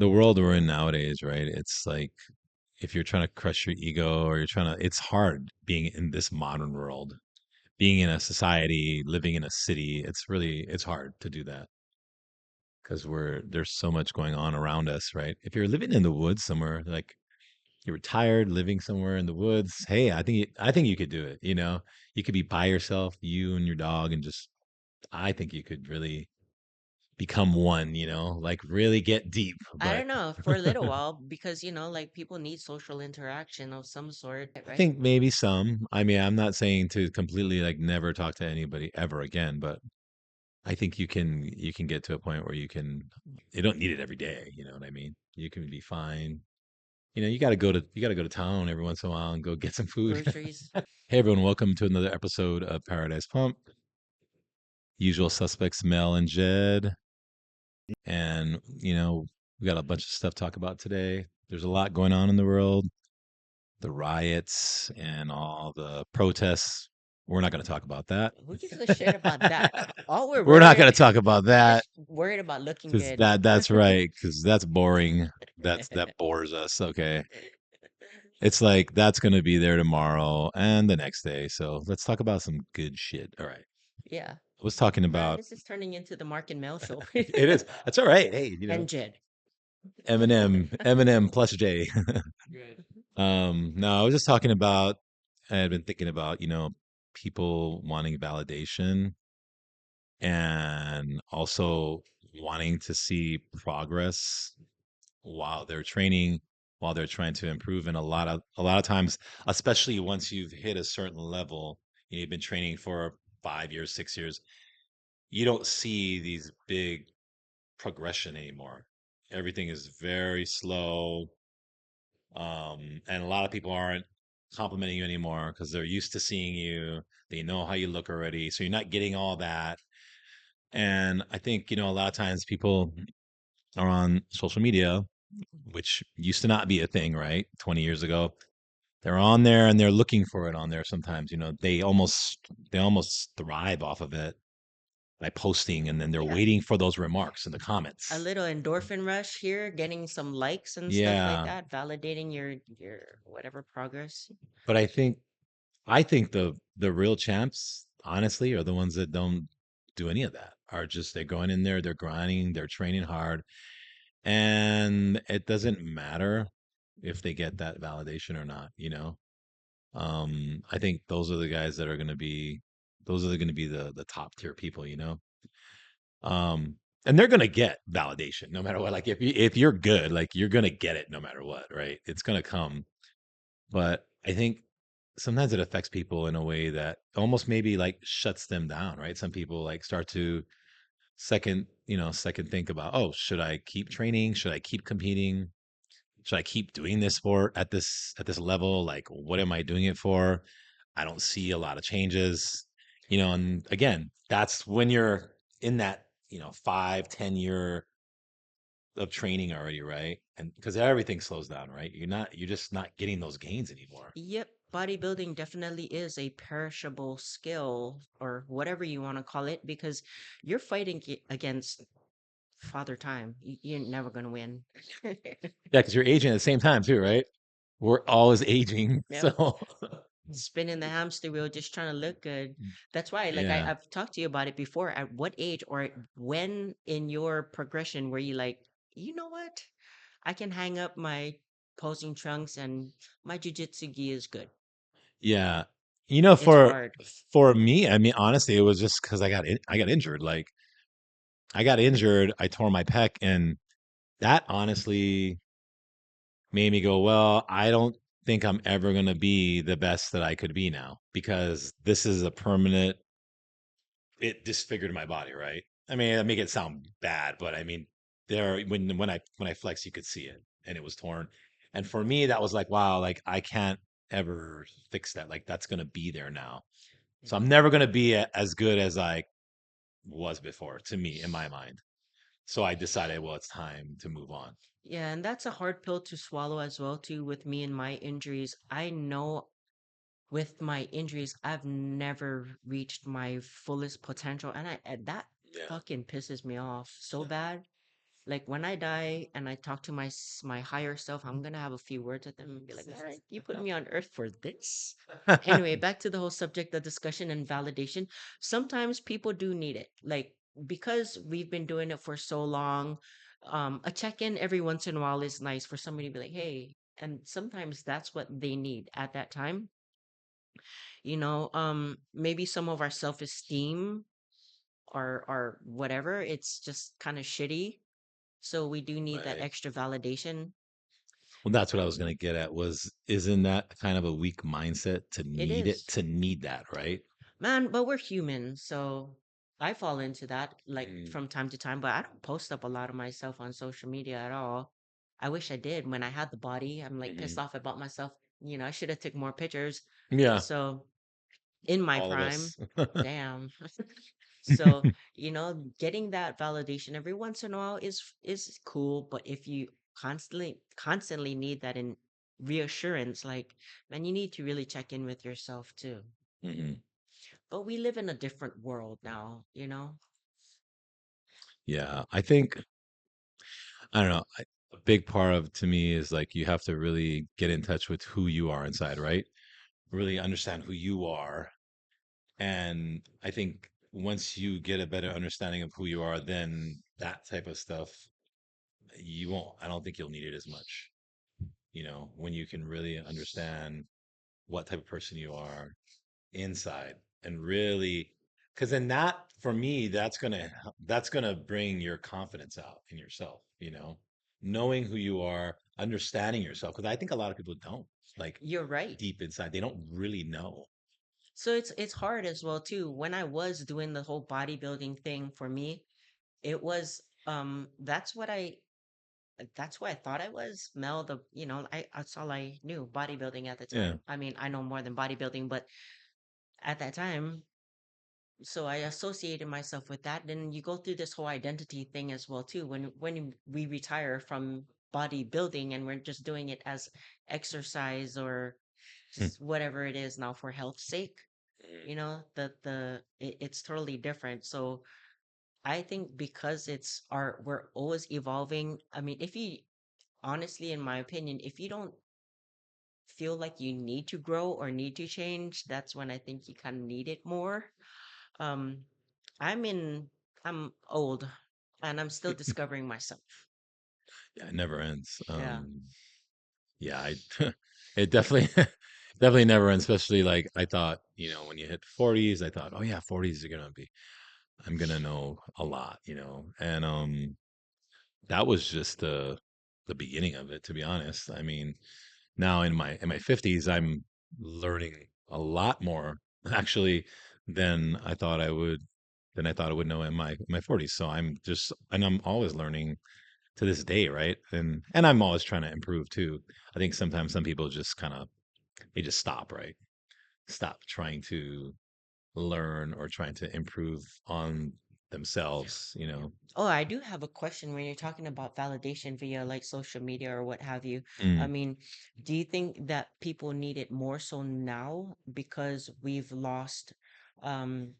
the world we're in nowadays, right? It's like if you're trying to crush your ego or you're trying to, it's hard being in this modern world, being in a society, living in a city. It's hard to do that because there's so much going on around us, right? If you're living in the woods somewhere, like you're retired, living somewhere in the woods, hey, I think you could do it. You could be by yourself, you and your dog, and just, I think you could really become one. Like really get deep. I But don't know, for a little while, because like people need social interaction of some sort, I right? think maybe some. I mean, I'm not saying to completely like never talk to anybody ever again, but I think you can get to a point where you don't need it every day, you know what I mean? You can be fine. You got to go to town every once in a while and go get some food. Groceries. Hey everyone, welcome to another episode of Paradise Pump. Usual suspects Mel and Jed, and we got a bunch of stuff to talk about today. There's a lot going on in the world, the riots and all the protests. We're not going to talk about that. Who gives a shit about that? All we're We're not going worried to talk about is that worried about looking because good. that's right, because that's boring. That bores us. Okay. It's like that's going to be there tomorrow and the next day. So let's talk about some good shit. All right. Yeah. I was talking Man, about this is turning into the Mark and Mel show. it is. That's all right. Hey, And Jed. Eminem plus J. No, I was just talking about. I had been thinking about people wanting validation and also wanting to see progress while they're training, while they're trying to improve. And a lot of times, especially once you've hit a certain level, you've been training for 5 years, 6 years, you don't see these big progression anymore. Everything is very slow. And a lot of people aren't complimenting you anymore because they're used to seeing you. They know how you look already. So you're not getting all that. And I think, a lot of times people are on social media, which used to not be a thing, right? 20 years ago. They're on there and they're looking for it on there sometimes. They almost thrive off of it by posting, and then they're Yeah. waiting for those remarks in the A comments. little endorphin rush here, getting some likes and stuff like Yeah. that, validating your whatever progress. But I think the real champs, honestly, are the ones that don't do any of that. Are just they're going in there, they're grinding, they're training hard, and it doesn't matter if they get that validation or not. I think those are the guys that are going to be those are going to be the top tier people. Um, and they're going to get validation no matter what. Like if you're good, like you're going to get it no matter what, right? It's going to come. But I think sometimes it affects people in a way that almost maybe like shuts them down, right? Some people like start to second think about, oh, should I keep training? Should I keep competing? Should I keep doing this sport at this level? Like, what am I doing it for? I don't see a lot of changes. And again, that's when you're in that 5, 10 year of training already, right? And because everything slows down, right? You're just not getting those gains anymore. Yep, bodybuilding definitely is a perishable skill or whatever you want to call it because you're fighting against Father Time. You're never going to win. Yeah, because you're aging at the same time too, right? We're always aging. Yep. So Spinning the hamster wheel, just trying to look good. That's why, like, yeah. I've talked to you about it before. At what age or when in your progression were you like, you know what? I can hang up my posing trunks and my jujitsu gi is good. Yeah. It's For hard. for me, I mean, honestly, it was just because I got injured. Like I got injured, I tore my pec, and that honestly made me go, well, I don't think I'm ever gonna be the best that I could be now because this is a permanent. It disfigured my body, right? I mean, I make it sound bad, but I mean, when I flex, you could see it, and it was torn. And for me, that was like, wow, like I can't ever fix that. Like that's gonna be there now. So I'm never gonna be as good as I was before, to me, in my mind. So I decided, well, it's time to move on. Yeah, and that's a hard pill to swallow as well too with me and my injuries. I know with my injuries, I've never reached my fullest potential and that Yeah, fucking pisses me off so yeah, bad. Like when I die and I talk to my higher self, I'm gonna have a few words with them and be like, "All right, you put me on earth for this." Anyway, back to the whole subject of discussion and validation. Sometimes people do need it. Like because we've been doing it for so long, a check-in every once in a while is nice for somebody to be like, "Hey," and sometimes that's what they need at that time. Maybe some of our self-esteem or whatever, it's just kind of shitty. So we do need that Right. extra validation. Well, that's what I was gonna get at was isn't that kind of a weak mindset It is. to need that, right? Man, but we're human, so I fall into that like Mm, from time to time, but I don't post up a lot of myself on social media at all. I wish I did. When I had the body, I'm like pissed mhm. off about myself. I should have took more pictures. Yeah, So in my all of prime, us. damn. So, getting that validation every once in a while is cool, but if you constantly need that in reassurance, like, man, you need to really check in with yourself too. Mhm. But we live in a different world now. Yeah, I think I don't know. A big part of to me is like you have to really get in touch with who you are inside, right? Really understand who you are. And I think once you get a better understanding of who you are, then that type of stuff, you won't, I don't think you'll need it as much, when you can really understand what type of person you are inside and really, because then that, for me, that's gonna bring your confidence out in yourself, knowing who you are, understanding yourself. Because I think a lot of people don't, like, You're right. deep inside, they don't really know. So it's hard as well too. When I was doing the whole bodybuilding thing for me, it was that's what I thought I was. Mel, that's all I knew, bodybuilding at the Yeah. time. I mean, I know more than bodybuilding, but at that time, so I associated myself with that. Then you go through this whole identity thing as well too. When we retire from bodybuilding and we're just doing it as exercise or Hmm. just whatever it is now for health's sake, it's totally different. So I think because we're always evolving. I mean, if you honestly, in my opinion, if you don't feel like you need to grow or need to change, that's when I think you kind of need it more. Um, I'm in, I'm old and I'm still discovering myself. Yeah, it never ends. Yeah. Yeah, it definitely definitely never ends, especially like I thought, when you hit 40s, I thought, oh yeah, 40s are gonna be I'm gonna know a lot, and that was just the beginning of it, to be honest. I mean, now in my 50s, I'm learning a lot more actually than I thought I would know in my 40s. So I'm always learning to this day, right? And I'm always trying to improve too. I think sometimes some people just kind of they just stop, right? Stop trying to learn or trying to improve on themselves. Oh, I do have a question when you're talking about validation via like social media or what have you. I Mm, mean, do you think that people need it more so now because we've lost um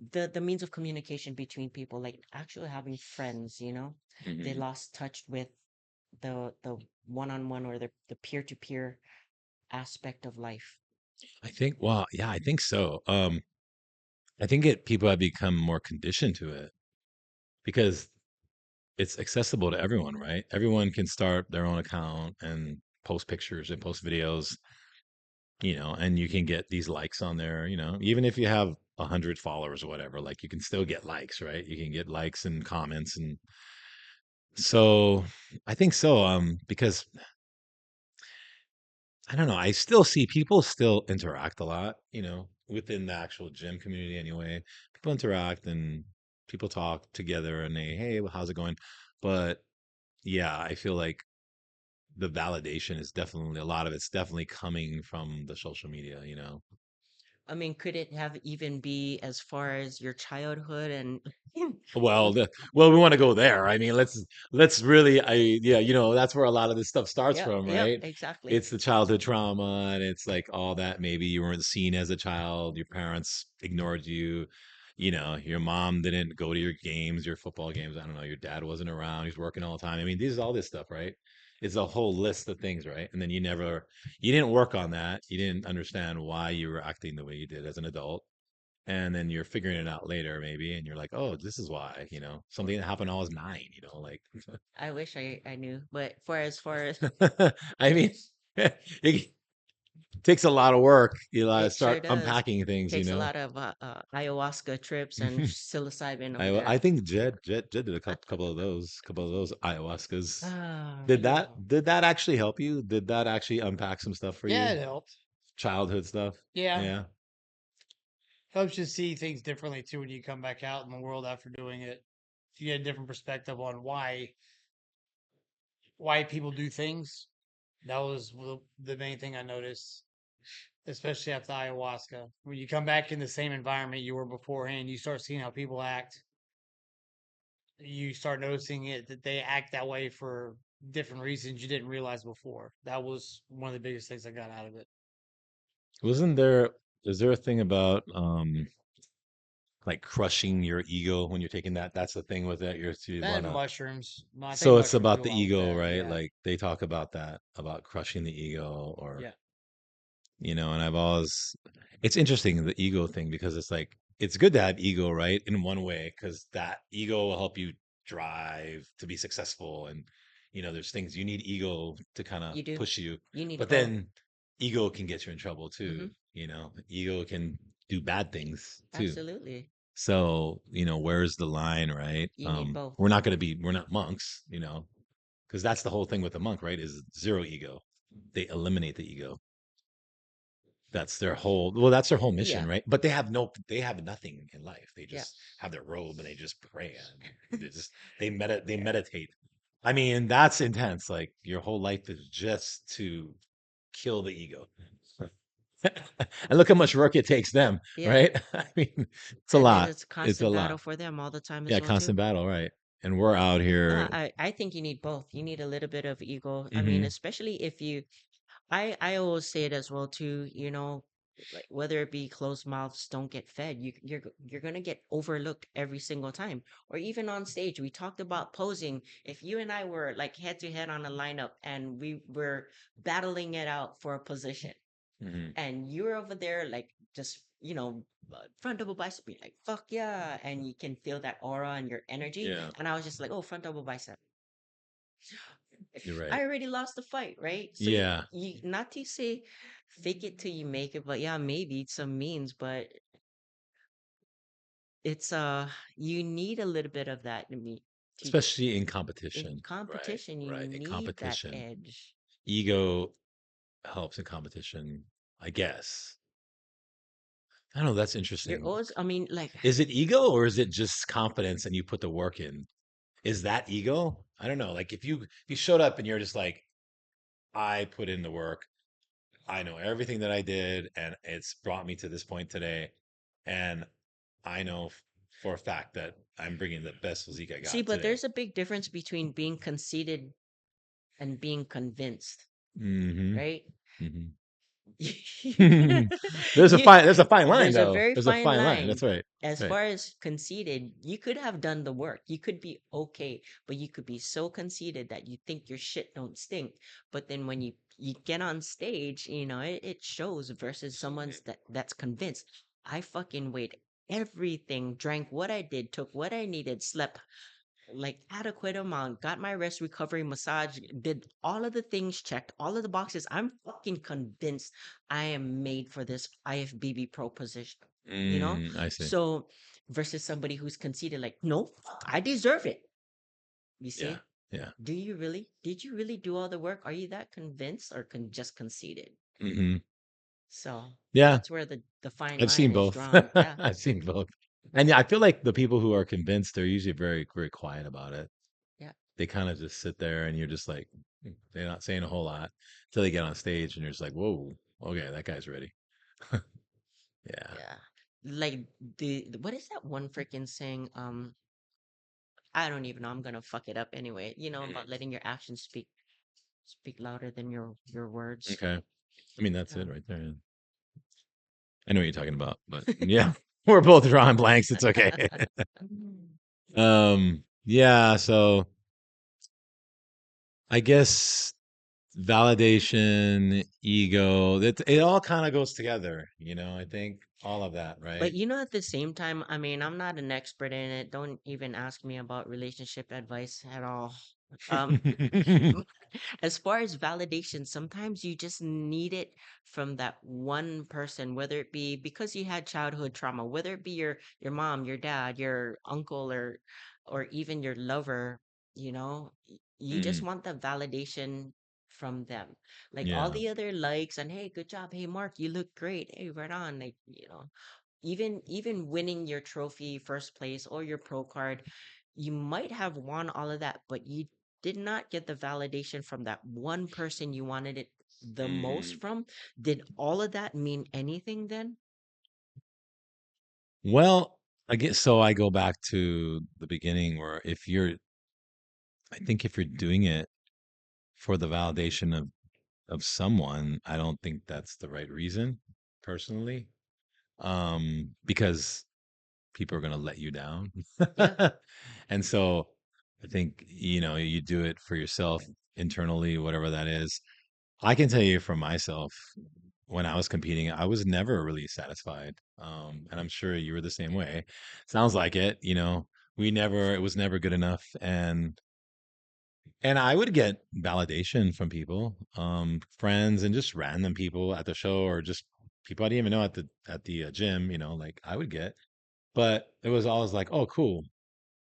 the means of communication between people, like actually having friends? They mhm. lost touch with the one-on-one or the peer-to-peer aspect of life. Well, yeah, I think so. I think people have become more conditioned to it because it's accessible to everyone, right? Everyone can start their own account and post pictures and post videos, and you can get these likes on there, even if you have 100 followers or whatever, like you can still get likes, right? You can get likes and comments. And so I think so, because I don't know, I still see people still interact a lot, within the actual gym community anyway. People interact and people talk together and hey, well, how's it going? But yeah, I feel like the validation is definitely a lot of it's definitely coming from the social media. I mean, could it have even be as far as your childhood and Well, well, we want to go there. I mean, let's really, yeah, that's where a lot of this stuff starts yep, from, yep, right? exactly. It's the childhood trauma, and it's like all that. Maybe you weren't seen as a child, your parents ignored you, your mom didn't go to your games, your football games. I don't know. Your dad wasn't around. He's working all the time. I mean, these is all this stuff, right? It's a whole list of things, right? And then you didn't work on that. You didn't understand why you were acting the way you did as an adult. And then you're figuring it out later, maybe, and you're like, oh, this is why, something that happened when I was 9, like, I wish I knew, but for as far as I mean, it takes a lot of work. You gotta it sure start does, unpacking things. takes a lot of ayahuasca trips and psilocybin over I there. think Jed did a couple of those ayahuascas. Ah, Did you that know, did that actually help you? Did that actually unpack some stuff for Yeah, you? it helped. Childhood stuff? Yeah, Yeah. helps you see things differently too when you come back out in the world after doing it. You get a different perspective on why people do things. That was the main thing I noticed, especially after ayahuasca. When you come back in the same environment you were beforehand, you start seeing how people act. You start noticing it that they act that way for different reasons you didn't realize before. That was one of the biggest things I got out of it. Wasn't there is there a thing about like crushing your ego when you're taking that? That's the thing with it. You And wanna mushrooms. I think So it's mushrooms about do a the lot with ego, that. right? Yeah. Like they talk about that, about crushing the ego or Yeah. and it's interesting, the ego thing, because it's like, it's good to have ego, right? In one way, because that ego will help you drive to be successful. And, there's things you need ego to kind of you do. push you. You need But both. then ego can get you in trouble too. Hmm. Ego can do bad things too. Absolutely. So, where's the line, right? You need both. We're not monks, because that's the whole thing with the monk, right? Is zero ego. They eliminate the ego. That's their whole mission, Yeah. right? But they have nothing in life. They Yeah. just have their robe and they just pray and they meditate. I mean, that's intense. Like your whole life is just to kill the ego. And look how much work it takes them, Yeah. right? I mean, it's a And then lot. it's a It's a constant battle lot. for them all the time as Yeah, well too. constant battle, right? And we're out No, here. I think you need both. You need a little bit of ego. I mean, Hmm. especially if you I always say it as well too, like whether it be closed mouths don't get fed. You're gonna get overlooked every single time. Or even on stage, we talked about posing. If you and I were like head to head on a lineup and we were battling it out for a position, Hmm. and you're over there like just front double bicep, be like fuck yeah, and you can feel that aura and your energy, Yeah, and I was just like, oh, front double bicep. you're I right. already lost the fight, right? So Yeah, you not to say fake it till you make it, but yeah, maybe it's some means, but it's you need a little bit of that in me to especially in in competition, right? competition. You Right, in need that competition, edge. ego helps in competition, I guess. I don't know. That's You're interesting. always, I mean, like, Is it ego or is it just confidence and you put the work in? Is that ego? I don't know. Like if you showed up and you're just like, I put in the work, I know everything that I did, and it's brought me to this point today, and I know for a fact that I'm bringing the best physique I see, got but today. there's a big difference between being conceited and being convinced, Hmm. right? Hmm. You can you There's a fine line there's a though. very There's a fine fine line. That's line. right. As Right. far as conceited, you could have done the work. You could be okay, but you could be so conceited that you think your shit don't stink. But then when you get on stage, it shows versus someone's that's convinced. I fucking weighed everything, drank what I did, took what I needed, slept like adequate amount, got my rest recovery massage, did all of the things, checked all of the boxes. I'm fucking convinced I am made for this IFBB pro position, you know? I see. So versus somebody who's conceited, like, no, fuck, I deserve it. You Yeah. see? Yeah. Do you really? Did you really do all the work? Are you that convinced or just conceited? Hmm. So Yeah. that's where the fine I've line seen is both. drawn. Yeah. I've seen both. And yeah, I feel like the people who are convinced, they're usually very, very quiet about it. Yeah. They kind of just sit there and you're just like, they're not saying a whole lot until they get on stage and you're just like, whoa, okay, that guy's ready. Yeah. Yeah. Like what is that one freaking saying? I don't even know. I'm gonna fuck it up anyway. About Mhm. letting your actions speak louder than your words. Okay. I mean, that's Yeah. it right there. Yeah. I know what you're talking about, but yeah. We're both drawing blanks. It's okay. Yeah. So I guess validation, ego, it all kind of goes together. I think all of that, But right? at the same time, I mean, I'm not an expert in it. Don't even ask me about relationship advice at all. Um, as far as validation, sometimes you just need it from that one person, whether it be because you had childhood trauma, whether it be your mom, your dad, your uncle, or even your lover, you just Mm, want the validation from them. Like all yeah. the other likes and hey, good job, hey Mark, you look great, hey, right on, like even winning your trophy first place or your pro card, you might have won all of that, but you did not get the validation from that one person you wanted it the most Mhm. from. Did all of that mean anything then? Well, I guess so. I go back to the beginning where I think if you're doing it for the validation of someone, I don't think that's the right reason, personally. Because people are gonna let you down. Yeah. And so I think, you do it for yourself internally, whatever that is. I can tell you for myself, when I was competing, I was never really satisfied. And I'm sure you were the same way. Sounds like it, it was never good enough. And I would get validation from people, friends and just random people at the show or just people I didn't even know at the gym, like I would get, but it was always like, oh, cool.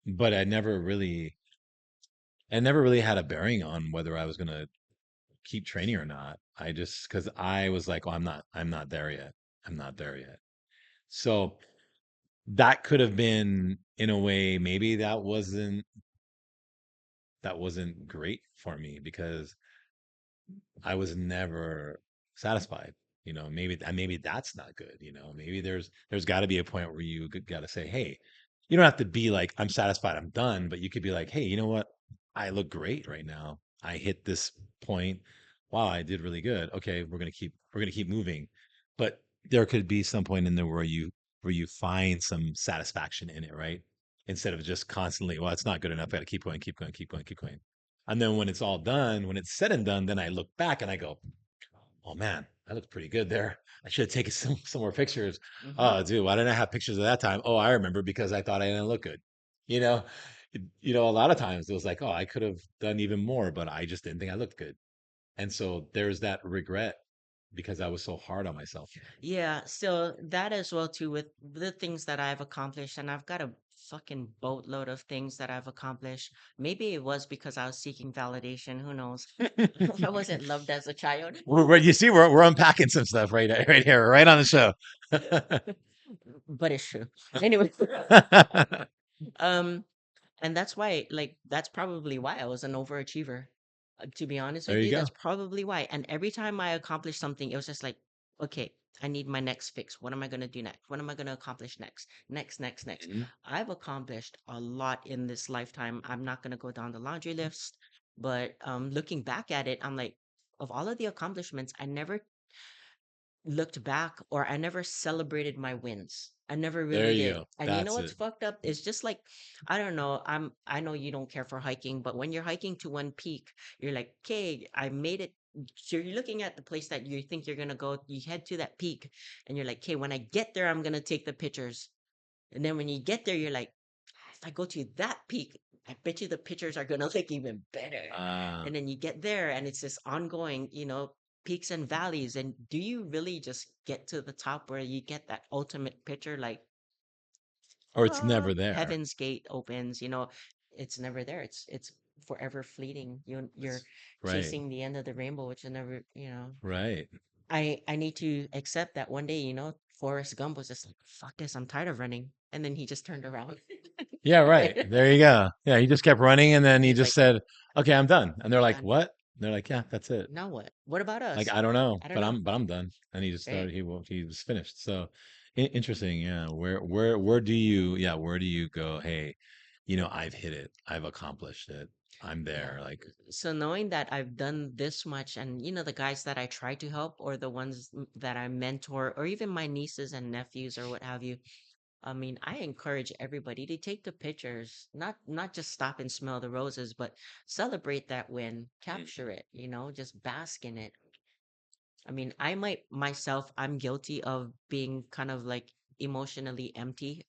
But I never really had a bearing on whether I was gonna keep training or not. I just because I was like, oh, I'm not there yet. I'm not there yet. So that could have been in a way, maybe that wasn't great for me because I was never satisfied. Maybe that's not good. Maybe there's got to be a point where you got to say, hey, you don't have to be like, I'm satisfied, I'm done, but you could be like, hey, you know what? I look great right now. I hit this point. Wow, I did really good. Okay, we're gonna keep moving. But there could be some point in there where you find some satisfaction in it, right? Instead of just constantly, well, it's not good enough. I gotta keep going, keep going, keep going, keep going. And then when it's all done, when it's said and done, then I look back and I go, "Oh man, I looked pretty good there. I should have taken some more pictures. Hmm. Oh, dude, why didn't I have pictures of that time? Oh, I remember because I thought I didn't look good. You know, a lot of times it was like, oh, I could have done even more, but I just didn't think I looked good. And so there's that regret because I was so hard on myself. Yeah, so that as well too with the things that I've accomplished, and I've got a fucking boatload of things that I've accomplished. Maybe it was because I was seeking validation. Who knows? I wasn't loved as a child. You see, we're unpacking some stuff right here, right on the show. But it's true. Anyway, um, and that's why, like, that's probably why I was an overachiever. To be honest There with you you, that's go. probably why. And every time I accomplished something, it was just like, okay, I need my next fix. What am I gonna do next? What am I gonna accomplish next? Next, next, next. Mhm. I've accomplished a lot in this lifetime. I'm not gonna go down the laundry list, but looking back at it, I'm like, of all of the accomplishments, I never looked back or I never celebrated my wins. I never There really you did. go. And you know That's what's it. fucked up? It's just like I don't know. I know you don't care for hiking, but when you're hiking to one peak, you're like, "Okay, I made it." So you're looking at the place that you think you're gonna go. You head to that peak, and you're like, "Okay, when I get there, I'm gonna take the pictures." And then when you get there, you're like, if I go to that peak, I bet you the pictures are gonna look even better. Uh, And then you get there and it's this ongoing, peaks and valleys. And do you really just get to the top where you get that ultimate picture? Like, or it's never there. heaven's gate opens, it's never there. It's forever fleeting. You're Right. chasing the end of the rainbow, which you never. Right. I need to accept that one day, Forrest Gump was just like, fuck this, I'm tired of running. And then he just turned around. Yeah, right. There you go. Yeah, he just kept running and then he He's just like, said, "Okay, I'm done." And they're I'm like, done. "What?" And they're like, "Yeah, that's it." Now what? What about Like, us? I don't know, I don't but know. I'm done. And he just Right? started he was finished. So interesting, yeah. Where do you go, "Hey, I've hit it. I've accomplished it. I'm Yeah. there." Like, So knowing that I've done this much and the guys that I try to help or the ones that I mentor or even my nieces and nephews or what have you, I mean, I encourage everybody to take the pictures, not just stop and smell the roses, but celebrate that win, capture Mhm. it, you know, just bask in it. I mean, I might myself, I'm guilty of being kind of like emotionally empty.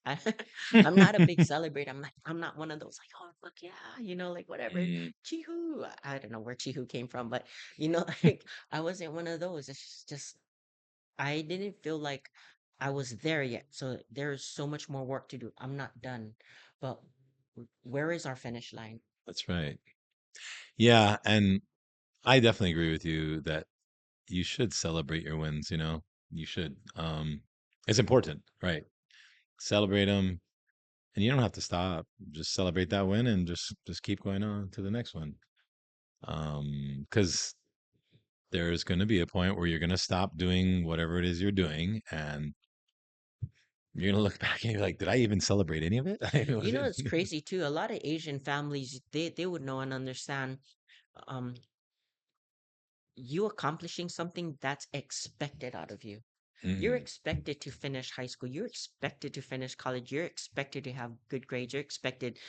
I'm not a big celebrator. I'm not one of those like, oh fuck yeah, you know, like whatever. Mm, Chihu. I don't know where Chihu came from, but you know, like I wasn't one of those. It's just I didn't feel like I was there yet. So there's so much more work to do. I'm not done. But where is our finish line? that's right. Yeah, and I definitely agree with you that you should celebrate your wins, you know? You should. It's important, right? Celebrate them, and you don't have to stop. Just celebrate that win and just keep going on to the next one. Because there's going to be a point where you're going to stop doing whatever it is you're doing, and you're going to look back and you're like, did I even celebrate any of it? You Was know, it? it's crazy too. A lot of Asian families, they would know and understand. Um, you accomplishing something that's expected out of you. You're Mm, expected to finish high school. You're expected to finish college. You're expected to have good grades. You're expected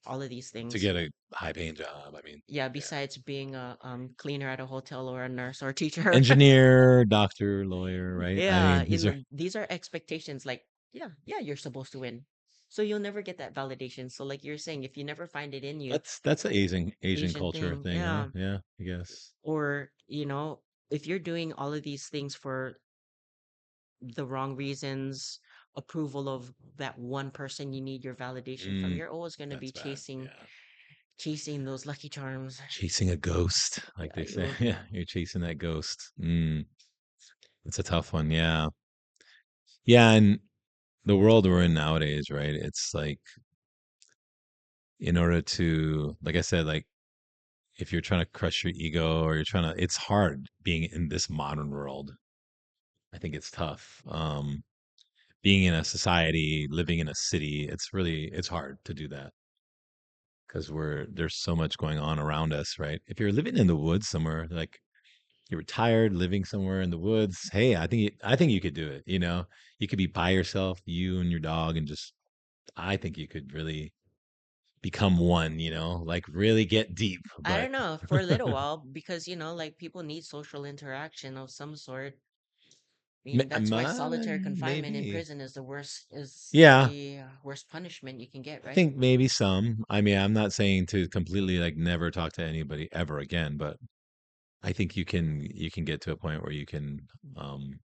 all of these to things. get a high paying job. I mean, Yeah, yeah. besides being a cleaner at a hotel or a nurse or a teacher. Engineer, doctor, lawyer, right? I Yeah, mean, you these are know, these are expectations like, yeah, you're supposed to win. So you'll never get that validation. So like you're saying, if you never find it in you, that's an Asian Asian culture thing, thing, huh? yeah. Yeah, I guess. Or, you know, if you're doing all of these things for the wrong reasons, approval of that one person you need your validation from, Mm, you're always going to be that's bad. Yeah. chasing those lucky charms. Chasing a ghost, like Yeah, they you say. will Yeah, be. you're chasing that ghost. Mm, it's a tough one. Yeah. Yeah, and the world we're in nowadays, right? It's like in order to, like I said, like if you're trying to crush your ego or you're trying to, it's hard being in this modern world. I think it's tough. Being in a society, living in a city, it's hard to do that because there's so much going on around us, right? If you're living in the woods somewhere, like you're retired, living somewhere in the woods, hey, I think you could do it. You know, you could be by yourself, you and your dog, and just I think you could really become one. You know, like really get deep. I But don't know, for a little while, because, you know, like people need social interaction of some sort. I mean, that's why solitary confinement in maybe, prison is is yeah. the worst punishment you can get, I right? think maybe some. I mean, I'm not saying to completely like never talk to anybody ever again, but I think you can get to a point where you can um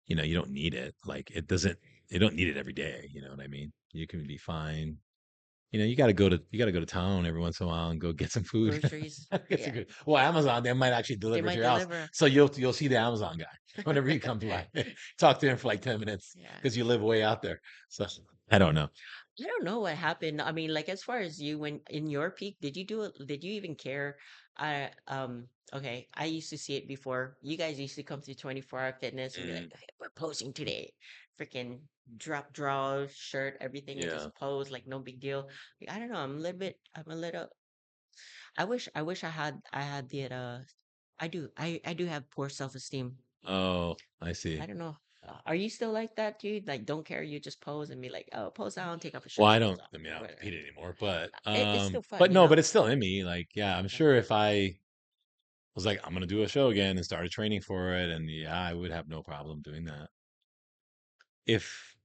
you know, you don't need it. Like it doesn't you don't need it every day, you know what I mean? You can be fine. You know, you got to go to town every once in a while and go get some food. Groceries. Get some Yeah, good. Well, Amazon they might actually they deliver to might your house. deliver. So you'll see the Amazon guy whenever he comes by. Talk to him for like 10 minutes Yeah. because you live way out there. So I don't know. I don't know what happened. I mean, like as far as you when in your peak, did you do it? Did you even care? Okay, I used to see it before. You guys used to come to 24-hour fitness and be like, Mm, "Hey, we're posing today." Freaking drop draw shirt, everything, and yeah. just pose like no big deal. Like, I don't know. I'm a little I wish I had the I do have poor self-esteem. Oh, I I see. don't know. Are you still like that, dude? Like, don't care, you just pose and be like, oh, pose down, take off a Well, shirt, I pose don't off, I mean, I don't whatever. compete anymore, but It's still fun, you no, but know? it's still in me. Like, yeah, I'm Yeah. sure if I was like, I'm gonna do a show again and started training for it, and yeah, I would have no problem doing that if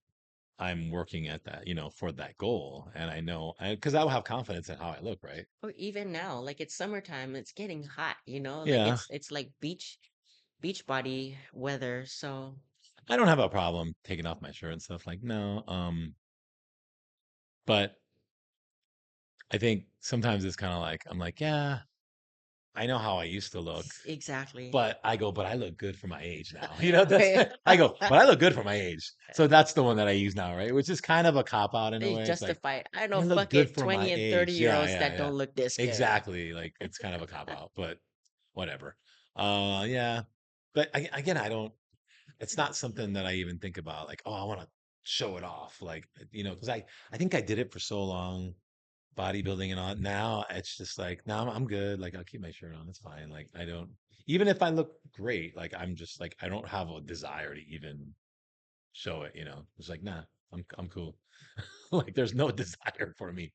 I'm working at that, you know, for that goal, and I know, because I will have confidence in how I look, right? Or even now, like it's summertime, it's getting hot, you know? Like Yeah, it's like beach body weather. So I don't have a problem taking off my shirt and stuff. Like, no, but I think sometimes it's kind of like I'm like, yeah, I know how I used to look, exactly. but but I look good for my age now. You know, that's Right. I go, but I look good for my age. So that's the one that I use now, right? Which is kind of a cop out in a They way. It's like justify it. I know, I look fuck good it, for 20 my and 30 age. year Yeah, olds yeah, that yeah. don't look this good. Exactly. Like it's kind of a cop out, but whatever. Yeah. But again, I don't. It's not something that I even think about. Like, oh, I want to show it off. Like, you know, because I think I did it for so long, bodybuilding and all. Now it's just like, no, I'm good. Like, I'll keep my shirt on. It's fine. Like, I don't. Even if I look great, like I'm just like I don't have a desire to even show it. You know, it's like nah. I'm cool. Like there's no desire for me.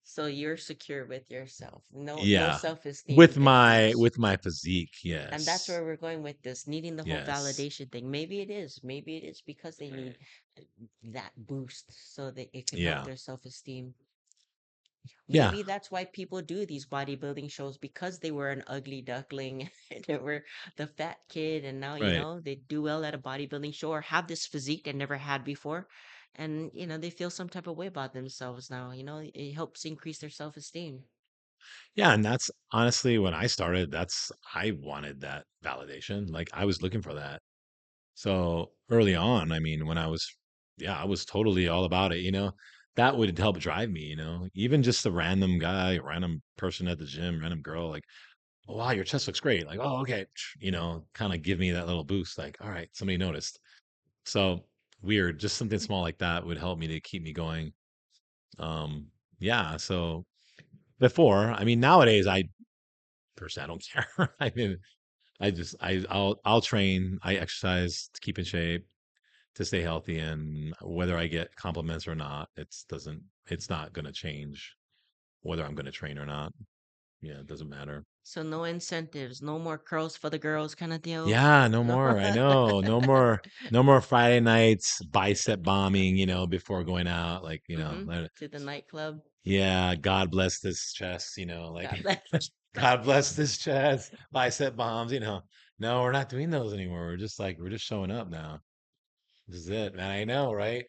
So you're secure with yourself. No Yeah. self-esteem issues. With my physique, And that's yes. where we're going with this, needing the whole Yes. validation thing. Maybe it is. Maybe it is because they need that boost so that it can help Yeah. their self-esteem. Yeah. Maybe that's why people do these bodybuilding shows because they were an ugly duckling and they were the fat kid, and now, Right. they do well at a bodybuilding show or have this physique they never had before. And, they feel some type of way about themselves now. It helps increase their self-esteem. Yeah, and that's honestly when I started, I wanted that validation. Like I was looking for that. So early on, I mean, when I was, yeah, I was totally all about it. That would help drive me. Even just a random guy, random person at the gym, random girl, like, oh, wow, your chest looks great. Like, oh, okay, kind of give me that little boost. Like, all right, somebody noticed. So weird, just something small like that would help me to keep me going. Um, yeah. So before, I mean, nowadays, I personally, I don't care. I mean, I'll train, I exercise to keep in shape, to stay healthy, and whether I get compliments or not, it's not going to change whether I'm going to train or not. Yeah, it doesn't matter. So no incentives, no more curls for the girls kind of deal. Yeah, no No. more. I know. No more Friday nights bicep bombing, before going out. Like, To the nightclub. yeah, God bless this chest, like God bless. God bless this chest, bicep bombs. No, we're not doing those anymore. We're just showing up now. This is it, man. I know, right?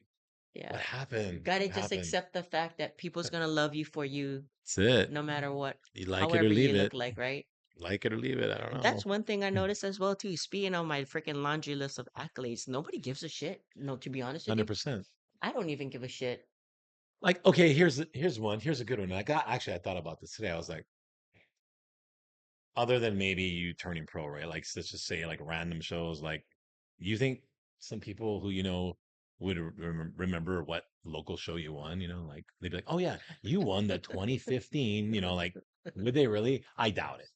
Yeah. What happened? Gotta What just happened? accept the fact that people's gonna love you for you That's it. no matter what, You like it or however you leave look it. like, right? Like it or leave it. I don't And know. that's one thing I noticed as well too. Speaking of my freaking laundry list of accolades, nobody gives a shit. No, to be honest with you, 100%. I don't even give a shit. Like, okay, here's one. Here's a good one. I thought about this today. I was like, other than maybe you turning pro, right? Like, let's just say like random shows. Like, you think some people who would remember what local show you won? Like they'd be like, "Oh yeah, you won the 2015." Like, would they really? I doubt it.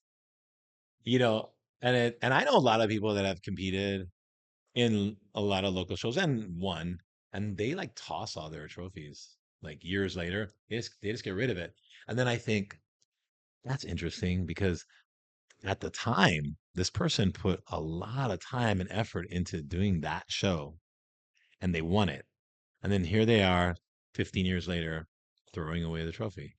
You know, and I know a lot of people that have competed in a lot of local shows and won, and they like toss all their trophies like years later. They just get rid of it, and then I think that's interesting because at the time, this person put a lot of time and effort into doing that show and they won it. And then here they are 15 years later throwing away the trophy.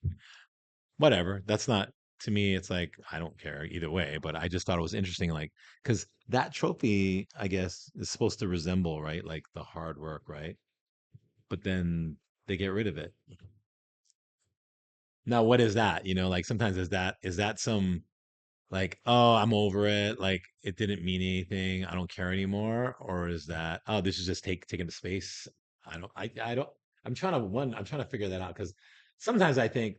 Whatever. That's not, to me, it's like, I don't care either way, but I just thought it was interesting. Like, because that trophy, I guess, is supposed to resemble, right? Like the hard work, right? But then they get rid of it. Now, what is that? Like sometimes is that some like, oh, I'm over it, like it didn't mean anything, I don't care anymore, or is that, oh, this is just taking the space? I don't, I'm trying to figure that out because sometimes I think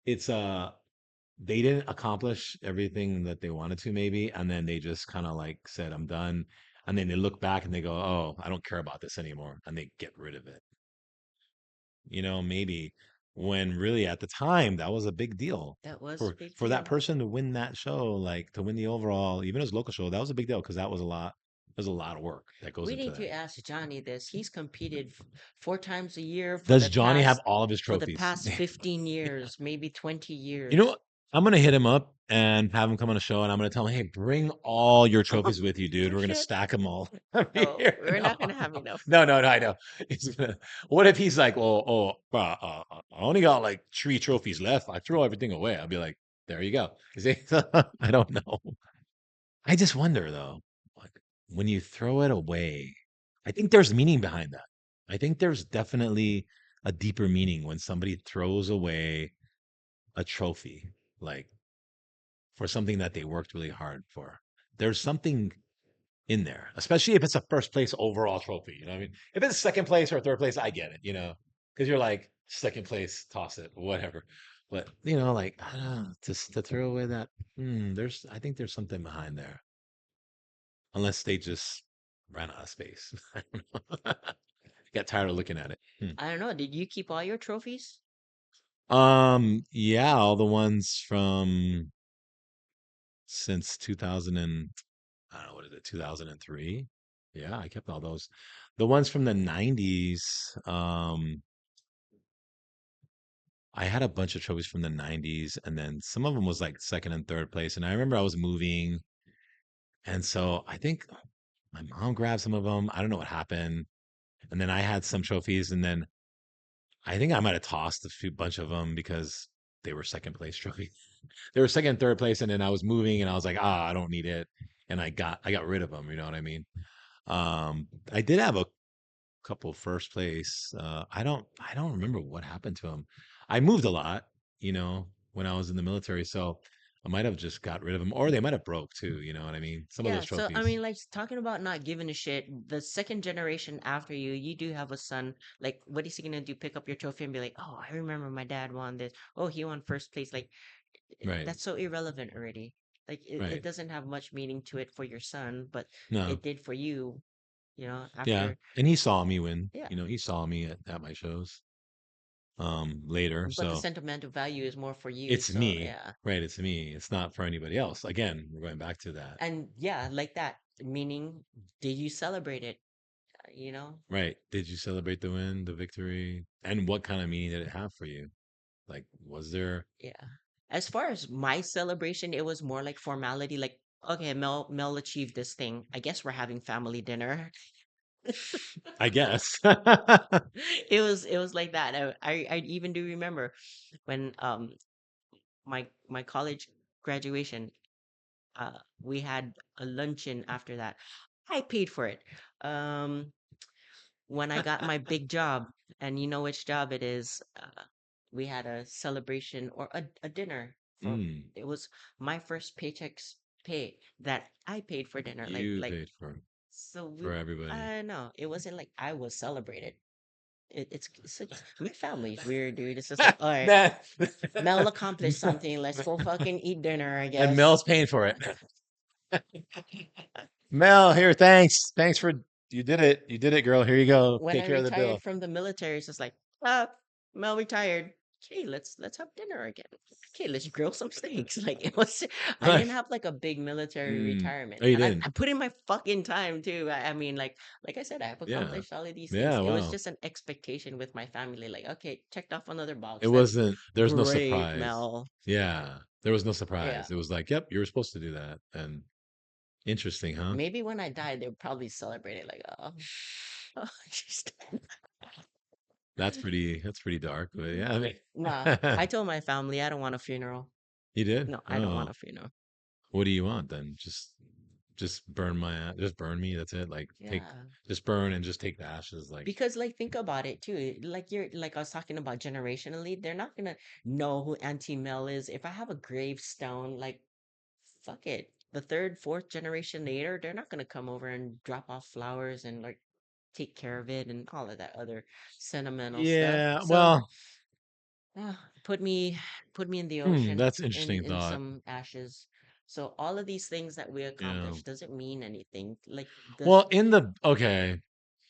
it's they didn't accomplish everything that they wanted to maybe, and then they just kind of like said, I'm done, and then they look back and they go, oh, I don't care about this anymore, and they get rid of it. Maybe when really at the time that was a big deal That was a for big for that deal. person to win that show, like to win the overall, even as local show, that was a big deal because that was a lot. There's a lot of work that goes We into need to that. ask Johnny this. He's competed 4 times a year Does Johnny have all of his for the trophies? past 15 years, maybe 20 You know years. what? I'm gonna hit him up and have him come on a show, and I'm gonna tell him, "Hey, bring all your trophies with you, dude. Oh We're gonna shit. stack them all up No, here." we're No, not gonna have enough. no, I know. What if he's like, I only got like 3 trophies left. I throw everything away. I'll be like, there you go. You see? I don't know. I just wonder though, like when you throw it away, I think there's meaning behind that. I think there's definitely a deeper meaning when somebody throws away a trophy, like for something that they worked really hard for. There's something in there, especially if it's a first place overall trophy. You know what I mean? If it's second place or third place, I get it, because you're like, second place, toss it, whatever. But, like, I don't know, just to throw away that, I think there's something behind there, unless they just ran out of space. I don't know. Got tired of looking at it. I don't know. Did you keep all your trophies? Yeah, all the ones from since 2000 and I don't know, what is it, 2003? Yeah, I kept all those. The ones from the 90s, I had a bunch of trophies from the 90s, and then some of them was like second and third place. And I remember I was moving, and so I think my mom grabbed some of them. I don't know what happened. And then I had some trophies, and then I think I might have tossed a few bunch of them because they were second place trophies. They were second and third place, and then I was moving, and I was like, I don't need it, and I got rid of them. You know what I mean? I did have a couple first place. I don't remember what happened to them. I moved a lot, when I was in the military, so I might have just got rid of them, or they might have broke too. You know what I mean? Some of those Yeah, so I trophies. mean, like talking about not giving a shit, the second generation after you, you do have a son. Like, what is he gonna do? Pick up your trophy and be like, "Oh, I remember my dad won this. Oh, he won first place." Like, Right, that's so irrelevant already. Like, it right. doesn't have much meaning to it for your son, but No, it did for you. yeah. After And he saw me win. yeah. He saw me at my shows later. But the So sentimental value is more for you. it's So me, yeah, right? It's me. It's not for anybody else. Again, we're going back to that. and yeah, like that. Meaning, did you celebrate it? You know, Right. Did you celebrate the win, the victory? And what kind of meaning did it have for you? Like, was there, yeah. As far as my celebration, it was more like formality. Like, okay, Mel achieved this thing. I guess we're having family dinner. I guess. It was like that. I even do remember when my college graduation. We had a luncheon after that. I paid for it. Um, when I got my big job, and you know which job it is, we had a celebration or a dinner for Mm, it was my first paycheck's pay that I paid for dinner. you Like paid so for we everybody. I know it wasn't like I was celebrated. It's like my family's weird, dude. It's just like, all right, Man. Mel accomplished something. Let's go fucking eat dinner, I And guess. Mel's paying for it. Mel, here, thanks. Thanks for you did it. You did it, girl. Here you go. When I Take care of the retired bill. from the military, it's just like, ah, Mel retired. Okay, let's have dinner again. Okay, let's grill some steaks. Like it was, I didn't have like a big military Mm. retirement, Oh, you and I, didn't. I put in my fucking time too. I mean, like I said, I've Yeah. accomplished all of these things. Yeah, It was wow. just an expectation with my family. Like, okay, checked off another It box. That's wasn't there's no great, surprise. Mel. Yeah. There was no Yeah, surprise. It was like, yep, you were supposed to do that. And interesting, huh? maybe when I die, they'll probably celebrate it. Like, oh, oh, she's dead. That's pretty dark, but yeah, I Nah, mean I told my family I don't want a funeral. You did? No, I don't want Oh. a funeral. What do you want then? Just burn me, that's it. Like Yeah. just burn and just take the ashes like Because like think about it too. Like you're like I was talking about generationally, they're not gonna know who Auntie Mel is. If I have a gravestone, like fuck it. The third, fourth generation later, they're not gonna come over and drop off flowers and like take care of it and all of that other sentimental stuff. Yeah, So well, put me in the ocean that's interesting in thought. some ashes. So all of these things that we Yeah. accomplish doesn't mean anything. Like does Well,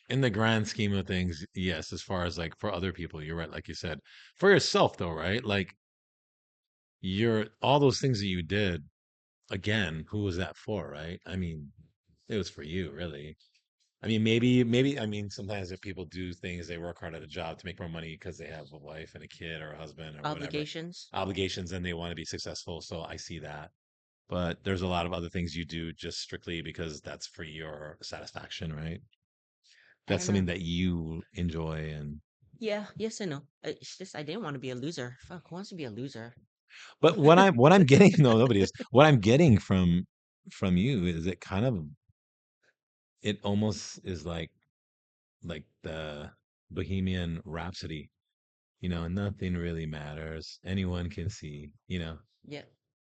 in the grand scheme of things, yes, as far as like for other people, you're right, like you said. For yourself though, right? Like you're all those things that you did, again, who was that for, right? I mean, it was for you, really. I mean, maybe, I mean, sometimes if people do things, they work hard at a job to make more money because they have a wife and a kid or a husband or whatever obligations. obligations and they want to be successful. So I see that. But there's a lot of other things you do just strictly because that's for your satisfaction, right? I That's don't know. something that you enjoy and Yeah, yes and no. It's just I didn't want to be a loser. Fuck, who wants to be a loser? but what I'm getting no, nobody is. What I'm getting from you is it kind of it almost is like the Bohemian Rhapsody. Nothing really matters. Anyone can see, Yeah,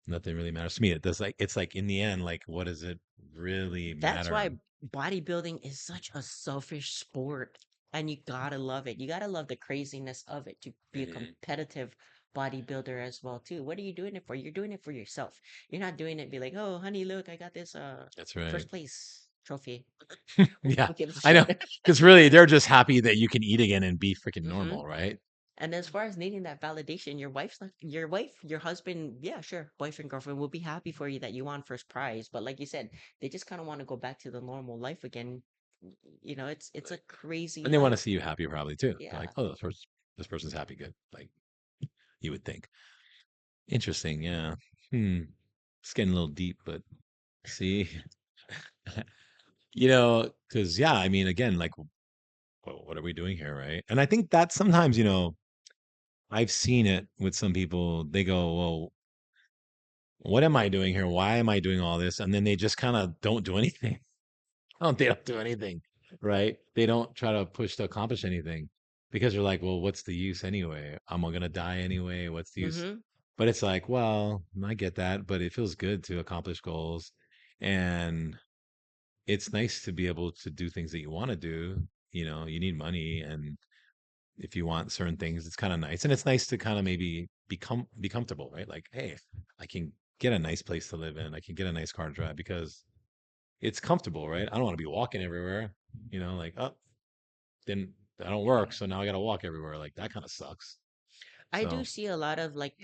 nothing really matters to me. It does like it's like in the end, like what does it really that's matter? why bodybuilding is such a selfish sport, and you gotta love it. You gotta love the craziness of it to be a Mhm. competitive bodybuilder as well too. What are you doing it for? You're doing it for yourself. You're not doing it be like, oh, honey, look, I got this That's right. first place trophy. Yeah, Who gives a I know. shit? Because really, they're just happy that you can eat again and be freaking hmm normal, right? And as far as needing that validation, your wife, your husband, yeah, sure, boyfriend, girlfriend will be happy for you that you won first prize. But like you said, they just kind of want to go back to the normal life again. It's a crazy And they want to life. see you happy probably too. They're like, Yeah. oh, this person's happy, good. Like you would think. Interesting, yeah. Hmm. It's getting a little deep, but see, because yeah, I mean, again, like, what are we doing here, right? And I think that sometimes, I've seen it with some people. They go, well, what am I doing here? Why am I doing all this? And then they just kind of don't do anything. They don't do anything, right? They don't try to push to accomplish anything because they're like, well, what's the use anyway? I'm gonna die anyway. What's the use? Mm-hmm. But it's like, well, I get that, but it feels good to accomplish goals. And it's nice to be able to do things that you want to do. You need money, and if you want certain things, it's kind of nice. And it's nice to kind of maybe be comfortable, right? Like, hey, I can get a nice place to live in. I can get a nice car to drive because it's comfortable, right? I don't want to be walking everywhere, like, oh, then I don't work, so now I got to walk everywhere. Like that kind of sucks. I do So, see a lot of like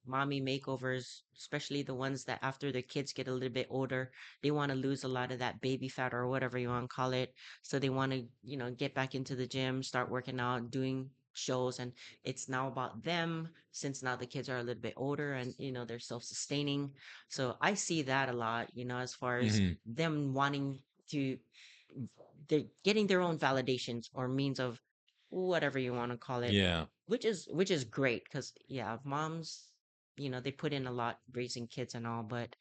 mommy makeovers, especially the ones that after their kids get a little bit older, they want to lose a lot of that baby fat or whatever you want to call it. So they want to, get back into the gym, start working out, doing shows. And it's now about them since now the kids are a little bit older and, they're self-sustaining. So I see that a lot, as far as mhm, them wanting to, they're getting their own validations or means of whatever you want to call it, yeah, which is great because yeah, moms, they put in a lot raising kids and all, but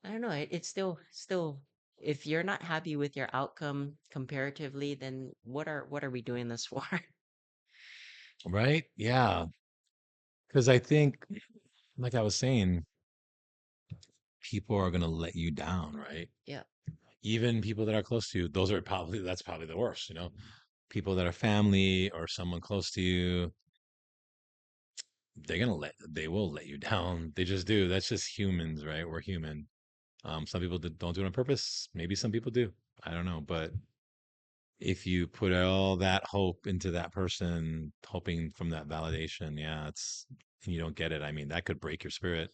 I don't know, it's still if you're not happy with your outcome comparatively, then what are we doing this for? right, yeah. Because I think, like I was saying, people are gonna let you down, right? Yeah, Even people that are close to you, that's probably the worst. People that are family or someone close to you, they will let you down. They just do. That's just humans, right? We're human. Some people don't do it on purpose. Maybe some people do. I don't know. But if you put all that hope into that person, hoping from that validation, yeah, and you don't get it. I mean, that could break your spirit.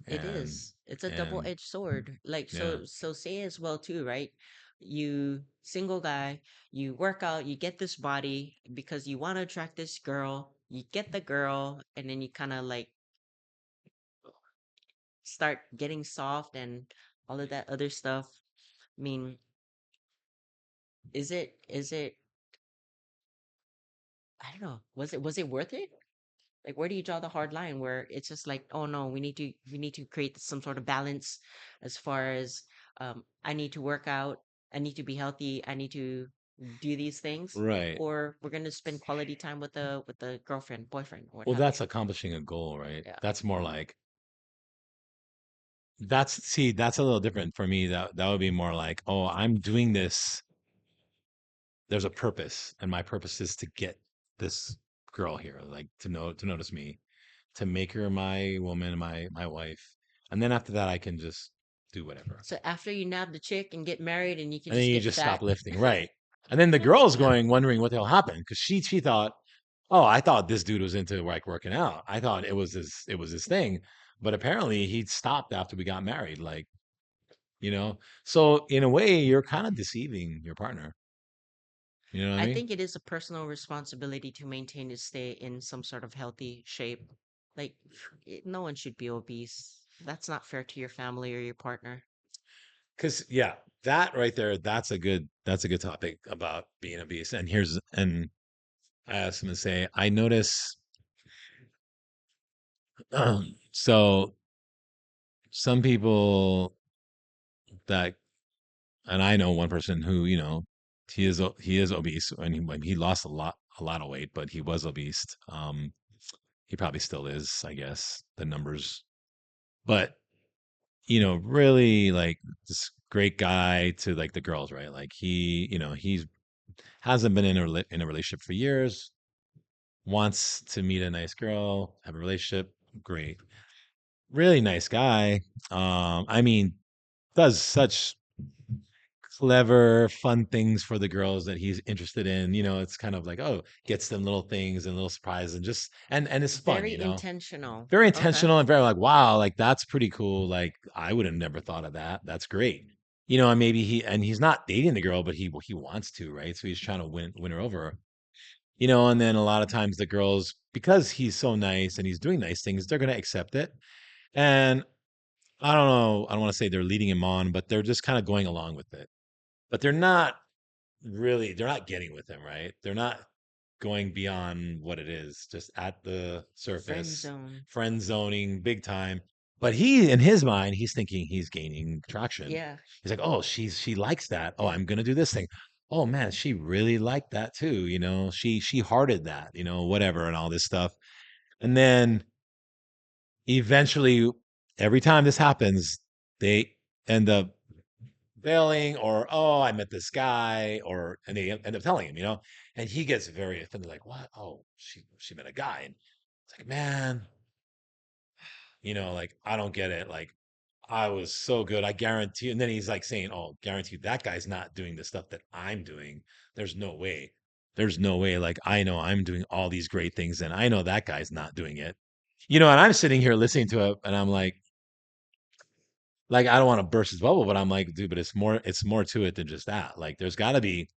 it And is. It's a and double-edged sword. Like, yeah, so say as well too, right? You single guy, you work out, you get this body because you want to attract this girl, you get the girl, and then you kind of like start getting soft and all of that other stuff. I mean, is it I don't know. Was it worth it? Like where do you draw the hard line where it's just like, oh no, we need to create some sort of balance as far as I need to work out, I need to be healthy, I need to do these things, right. or we're gonna spend quality time with the girlfriend, boyfriend, what Well, have you. that's accomplishing a goal, right? Yeah. That's more like that's a little different for me. That would be more like, oh, I'm doing this. There's a purpose, and my purpose is to get this girl here, like to notice me, to make her my woman, my wife, and then after that, I can just do whatever. So after you nab the chick and get married and you can And then just you get just fat. stop lifting, right? And then the girl's going wondering what the hell happened because she thought, oh, I thought this dude was into like working out. I thought it was his thing, but apparently he stopped after we got married. Like, so in a way, you're kind of deceiving your partner. You know what I I mean? think it is a personal responsibility to maintain to stay in some sort of healthy shape. Like, no one should be obese. That's not fair to your family or your partner. Because yeah, that right there, that's a good topic about being obese. And I was gonna say, I notice. So some people that, and I know one person who, he is obese, and he lost a lot of weight, but he was obese. He probably still is, I guess, the numbers. But really like this great guy to like the girls, right? Like he's hasn't been in a relationship for years, wants to meet a nice girl, have a relationship. Great, really nice guy. I mean, does such clever, fun things for the girls that he's interested in. It's kind of like, oh, gets them little things and little surprises, and just and it's fun. Very intentional. Very Okay. intentional and very like, wow, like that's pretty cool. Like I would have never thought of that. That's great. and maybe he's not dating the girl, but he wants to, right? So he's trying to win her over. And then a lot of times the girls, because he's so nice and he's doing nice things, they're gonna accept it. And I don't know, I don't want to say they're leading him on, but they're just kind of going along with it. But they're not getting with him, right? They're not going beyond what it is, just at the Friend surface, zone. friend zoning big time. But he, in his mind, he's thinking he's gaining traction. Yeah. He's like, oh, she likes that. Oh, I'm gonna do this thing. Oh man, she really liked that too. She hearted that, whatever and all this stuff. And then eventually, every time this happens, they end up bailing, or oh, I met this guy, and they end up telling him, and he gets very offended, like, what? Oh, she met a guy. And it's like, man, like, I don't get it. Like, I was so good, I guarantee. And then he's like saying, oh, guarantee that guy's not doing the stuff that I'm doing. There's no way. There's no way. Like, I know I'm doing all these great things, and I know that guy's not doing it. And I'm sitting here listening to it, and I'm like, I don't want to burst his bubble, but I'm like, dude, but it's more to it than just that. Like, there's got to be.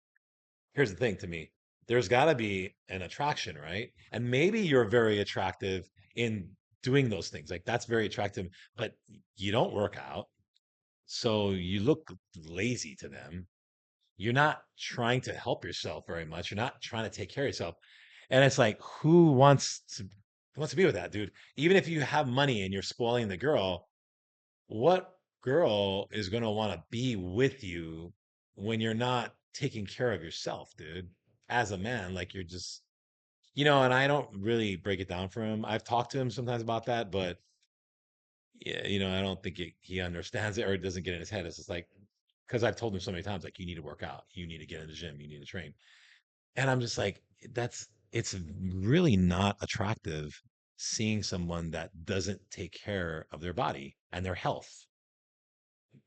Here's the thing to me. There's got to be an attraction, right? And maybe you're very attractive in doing those things. Like, that's very attractive, but you don't work out. So you look lazy to them. You're not trying to help yourself very much. You're not trying to take care of yourself. And it's like, who wants to be with that, dude? Even if you have money and you're spoiling the girl, what girl is going to want to be with you when you're not taking care of yourself, dude? As a man, like, you're just, and I don't really break it down for him. I've talked to him sometimes about that, but yeah, I don't think he understands it, or it doesn't get in his head. It's just like, because I've told him so many times, like, you need to work out, you need to get in the gym, you need to train. And I'm just like, it's really not attractive seeing someone that doesn't take care of their body and their health,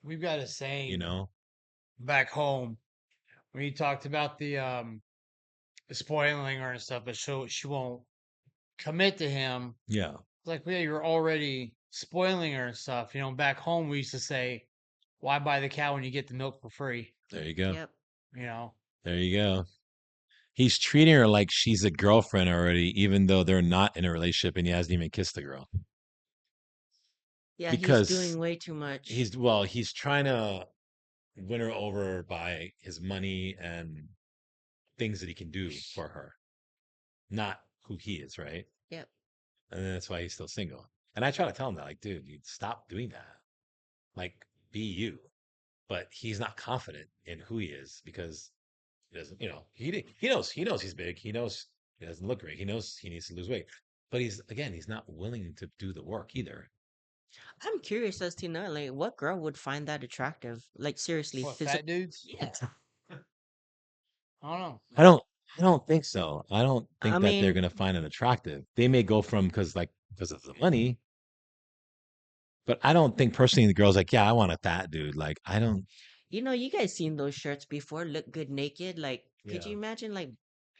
We've got a you saying know? back home when you talked about the spoiling her and stuff, but she won't commit to him. Yeah. It's like, yeah, you're already spoiling her and stuff. Back home we used to say, "Why buy the cow when you get the milk for free?" There you go. Yep. You know, There you go. He's treating her like she's a girlfriend already, even though they're not in a relationship and he hasn't even kissed the girl. Yeah, he's Because doing way too much. he's trying to win her over by his money and things that he can do for her, not who he is, right? Yep. And that's why he's still single. And I try to tell him that, like, dude, you stop doing that. Like, be you. But he's not confident in who he is because he doesn't, he knows he's big. He knows he doesn't look great. He knows he needs to lose weight. But he's not willing to do the work either. I'm curious as to know, like, what girl would find that attractive? Like, seriously, what fat physical. dudes? Yeah. I don't know. I don't I don't think so. I don't I think that they're mean, gonna find it attractive. They may go from because of the money, but I don't think personally the girl's like, yeah, I want a fat dude. Like, I don't. you guys seen those shirts before, look good naked. Like, could Yeah. you imagine, like,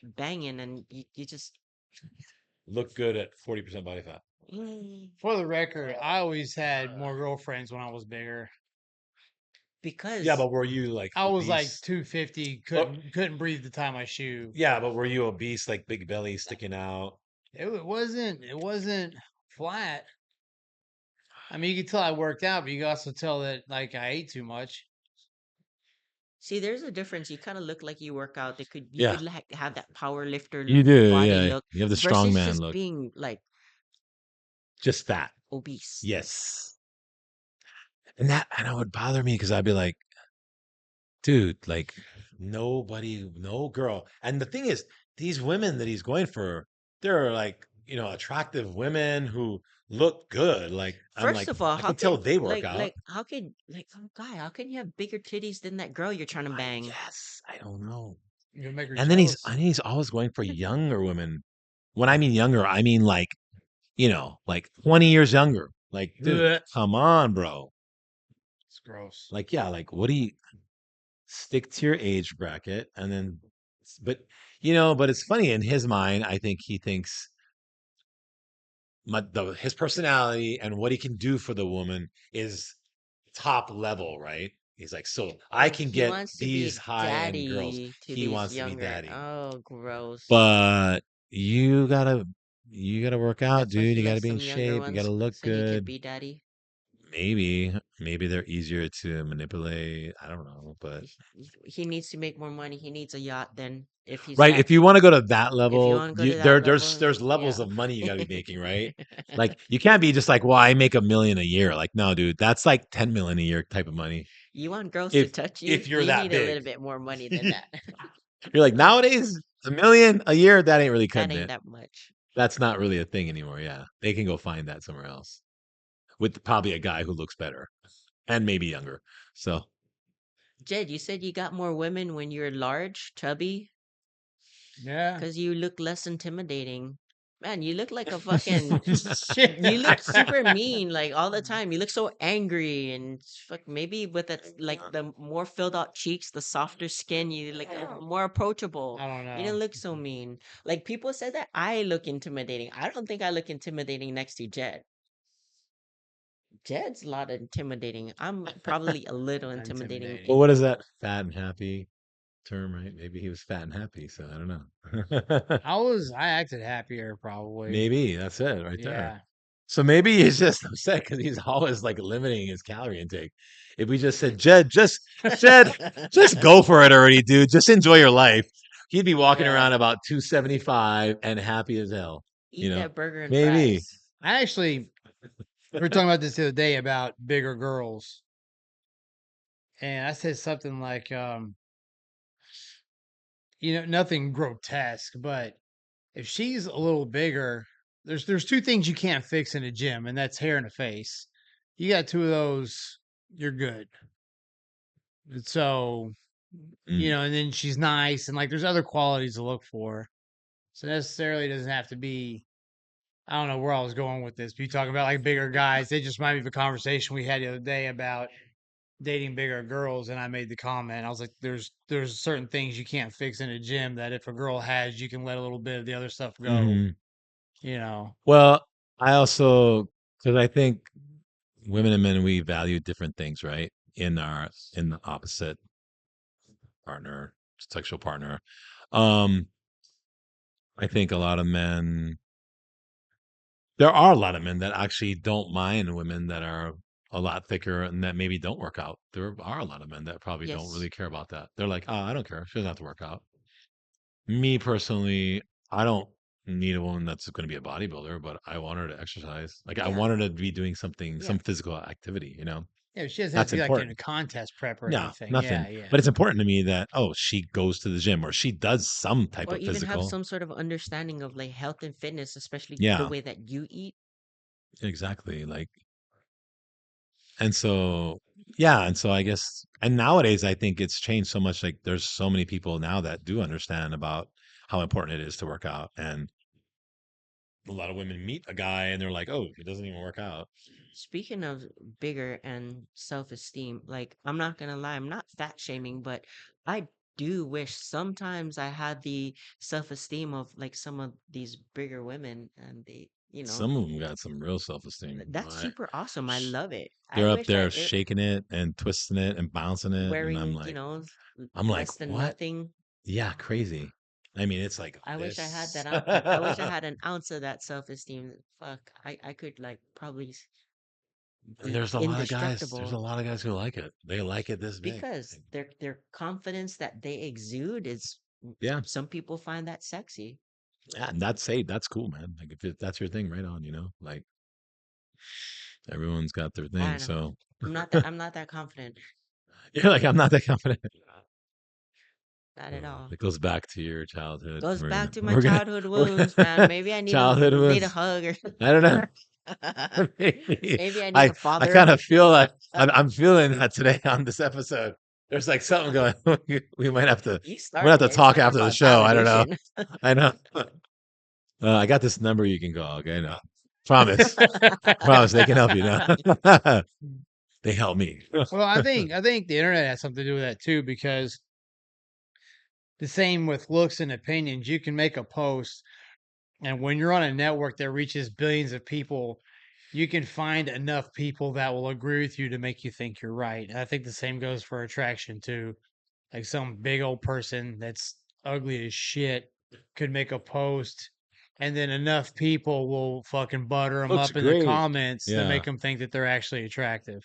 banging and you just. Look good at 40% body fat. Mm, For the record, I always had more girlfriends when I was bigger. Yeah, because but were you like I was like obese? 250, But couldn't breathe to tie my shoe. yeah, but were you obese, like big belly sticking out? It wasn't flat. I mean, you could tell I worked out, but you could also tell that like I ate too much. see, there's a difference. You kind of look like you work out. They could you Yeah, could like have that power lifter you do. body Yeah, look you have the strong versus man just look. being like Just fat. obese. Yes. And it would bother me because I'd be like, dude, like, nobody, no girl. And the thing is, these women that he's going for, they're like, attractive women who look good. Like, I'm First like, of all, I how can tell can they work out. how can guy, how can you have bigger titties than that girl you're trying to bang? Yes, I don't know. You're gonna make her And then he's jealous. and he's always going for younger women. When I mean younger, I mean like 20 years younger. Like, dude, Ugh. come on, bro. It's gross. Like, yeah, like, what do you stick to your age bracket? And then, but it's funny in his mind. I think he thinks his personality and what he can do for the woman is top level, right? He's like, so I Oh, can he get wants to be these a high end girls. daddy to He these wants to be younger. daddy. Oh, gross. But you gotta you gotta work out, That's why dude. he You gotta lets be in some younger shape. You gotta ones look so he could good. be daddy. Maybe they're easier to manipulate. I don't know, but He needs to make more money. He needs a yacht then if he's right, that if you want to go to that if you level, want to go you to that there's level, levels yeah. of money you got to be making, right? Like you can't be just like, well, I make 1 million a year. Like, no, dude, that's like 10 million a year type of money. You want girls to If touch you, if you're you that need a big, little bit more money than you're that. like nowadays 1 million a year, that ain't really That cutting ain't it. that much. That's not really a thing anymore. Yeah, they can go find that somewhere else with probably a guy who looks better and maybe younger. So Jed, you said you got more women when you're large, chubby, Yeah. because you look less intimidating. Man, you look like a fucking Shit. you look super mean like all the time. You look so angry and fuck maybe with that like the more filled out cheeks, the softer skin, you like more approachable. I don't You know. don't look so mean. Like people said that I look intimidating. I don't think I look intimidating next to Jed. Jed's a lot intimidating. I'm probably a little intimidating. well, Intimidating. what is that? Fat and happy term, right? Maybe he was fat and happy, so I don't know. I acted happier probably. Maybe that's it right there. Yeah. So maybe he's just upset because he's always like limiting his calorie intake. If we just said, Jed, just go for it already, dude. Just enjoy your life. He'd be walking Yeah. around about 275 and happy as hell. You Eat know, that burger and maybe. fries. I actually we were talking about this the other day about bigger girls. And I said something like, nothing grotesque, but if she's a little bigger, there's two things you can't fix in a gym, and that's hair and a face. You got two of those, you're good. And so, Mm. and then she's nice, and like there's other qualities to look for. So necessarily doesn't have to be. I don't know where I was going with this. But you talk about like bigger guys. It just reminded me of a conversation we had the other day about dating bigger girls, and I made the comment. I was like, "There's certain things you can't fix in a gym that if a girl has, you can let a little bit of the other stuff go." Hmm. You know, Well, I also, because I think women and men, we value different things, right? In the opposite partner, sexual partner. Um, I think a lot of men, there are a lot of men that actually don't mind women that are a lot thicker and that maybe don't work out. There are a lot of men that probably don't Yes. really care about that. They're like, oh, I don't care. She doesn't have to work out. Me personally, I don't need a woman that's going to be a bodybuilder, but I want her to exercise. Like I Yeah. want her to be doing something, Yeah. some physical activity, yeah, she doesn't have to That's be like in a important. contest prep or No, anything. Yeah, nothing. yeah, But it's important to me that, oh, she goes to the gym or she does some type Or of even have physical. some sort of understanding of like health and fitness, especially the Yeah, way that you eat. exactly. Like, and so, yeah. And so I guess, and nowadays I think it's changed so much. Like, there's so many people now that do understand about how important it is to work out. And a lot of women meet a guy and they're like, oh, he doesn't even work out. Speaking of bigger and self-esteem, like I'm not gonna lie, I'm not fat shaming, but I do wish sometimes I had the self-esteem of like some of these bigger women and Some of them got some real self esteem. that's super awesome. I love it. I They're up wish there shaking it and twisting it and bouncing it. And wearing, I'm like, less than what? nothing. Yeah, crazy. I mean, it's like I wish I had this. that. I wish I had an ounce of that self-esteem. Fuck, I could like probably And be there's indestructible a lot of guys who like it. They like it this big. because their confidence that they exude is Yeah. some people find that sexy. Yeah, and that's cool, man. Like if that's your thing, right on, Like everyone's got their I thing. don't know. So I'm not that confident. you're like, I'm not that confident. Not at all. It goes back to your childhood. Goes We're back gonna to my we're gonna childhood we're wounds, man. Maybe I childhood need a wounds. hug or I don't know. Maybe. maybe I need a I father. kind of feel like I'm feeling that today on this episode. There's like something going. We might have to. You We're gonna have started to it. talk Talk after the about show. I don't know. validation. I know. I got this number you can call. Okay, no, promise, promise they can help you. No, they help me. well, I think the internet has something to do with that too, because the same with looks and opinions. You can make a post, and when you're on a network that reaches billions of people, you can find enough people that will agree with you to make you think you're right. And I think the same goes for attraction too. Like some big old person that's ugly as shit could make a post, and then enough people will fucking butter them Looks up in the great. comments to Yeah. make them think that they're actually attractive,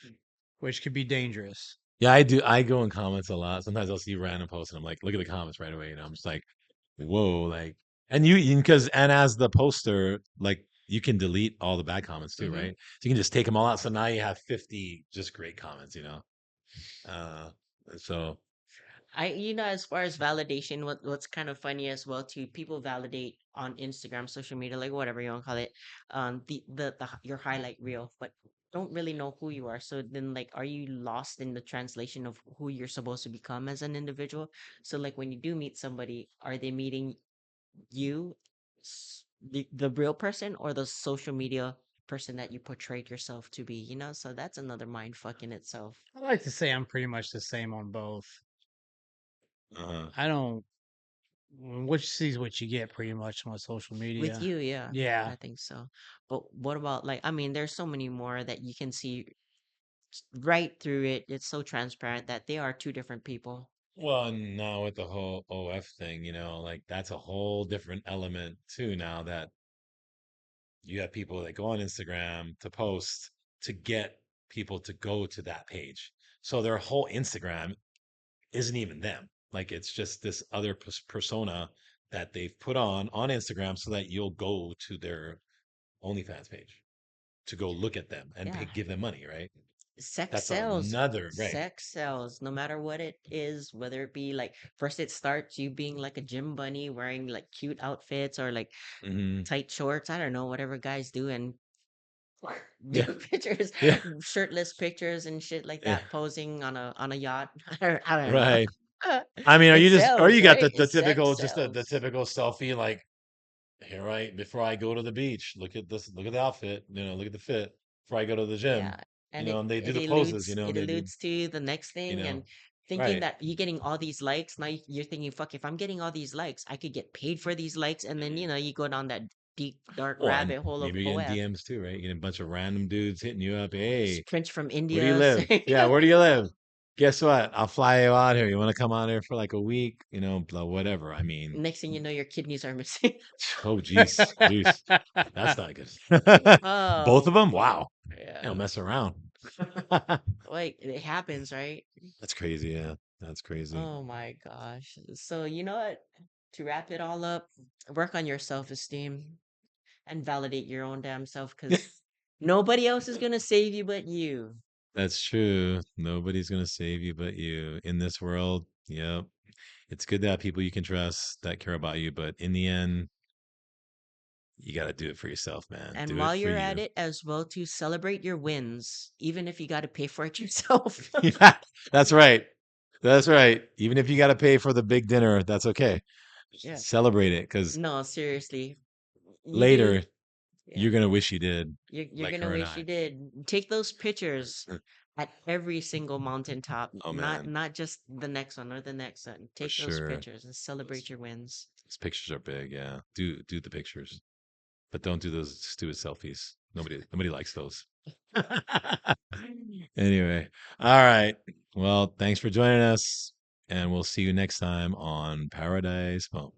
which could be dangerous. Yeah, I do. I go in comments a lot. Sometimes I'll see random posts and I'm like, look at the comments right away. I'm just like, whoa, like, and because, and as the poster, like, you can delete all the bad comments too, Hmm. right? So you can just take them all out. So now you have 50 just great comments. Uh, so, As far as validation, what's kind of funny as well too, people validate on Instagram, social media, like whatever you want to call it, your highlight reel, but don't really know who you are. So then, like, are you lost in the translation of who you're supposed to become as an individual? So, like, when you do meet somebody, are they meeting you, the real person, or the social media person that you portrayed yourself to be? So that's another mind fuck in itself. I like to say I'm pretty much the same on both. uh, I don't. What you see is what you get, pretty much on social With media. you, yeah, Yeah. I think so. But what about, like, I mean, there's so many more that you can see right through it. It's so transparent that they are two different people. well, and now with the whole OF thing, like that's a whole different element too. Now that you have people that go on Instagram to post to get people to go to that page. So their whole Instagram isn't even them. Like it's just this other persona that they've put on Instagram so that you'll go to their OnlyFans page to go look at them and Yeah, give them money, right? sex That's sells. another right. Sex sells, no matter what it is, whether it be like first it starts you being like a gym bunny wearing like cute outfits or like Hmm. tight shorts. I don't know, whatever guys do, and do Yeah, pictures, yeah, shirtless pictures and shit like yeah. that, posing on a yacht. I don't know. Right. I mean, It are sells, you got right? the Sex typical, just the sells. typical selfie, like here before I go to the beach, look at this, look at the outfit, look at the fit before I go to the Yeah, gym, and and they do it the poses, eludes it and they do, alludes to the next you thing, know, and thinking right. that you're getting all these likes. Now you're thinking, fuck, if I'm getting all these likes, I could get paid for these likes, and then Mhm. you go down that deep dark Well, and rabbit hole of maybe you're getting OF. DMs too, right? You're getting a bunch of random dudes hitting you up. Hey, Prince from where do you India live? saying, Yeah, where do you live? Guess what? I'll fly you out here. You want to come out here for like a week? Blah, whatever. I mean, next thing you know, your kidneys are missing. oh, geez, geez, that's not good. Both Oh, of them? Wow. They yeah. don't mess around. Like it happens, right? That's crazy. Yeah, that's crazy. Oh my gosh. So you know what? To wrap it all up, work on your self-esteem and validate your own damn self, because nobody else is gonna save you but you. That's true. Nobody's gonna save you but you in this world. Yep. It's good to have people you can trust that care about you, but in the end, you got to do it for yourself, man. And Do it while for you're at you. it as well, to celebrate your wins, even if you got to pay for it yourself. Yeah, that's right. That's right. Even if you got to pay for the big dinner, that's okay. Yeah. Celebrate it because No, seriously. You do. later Yeah. you're gonna wish you did, You're like gonna her and wish you I. did. Take those pictures at every single mountaintop, Oh not man, not just the next one or the next one. for Take those sure. pictures and Those, celebrate your wins. those pictures are big. Yeah, do the pictures, but don't do those stupid selfies. Nobody likes those. Anyway, all right. Well, thanks for joining us, and we'll see you next time on Paradise Phone.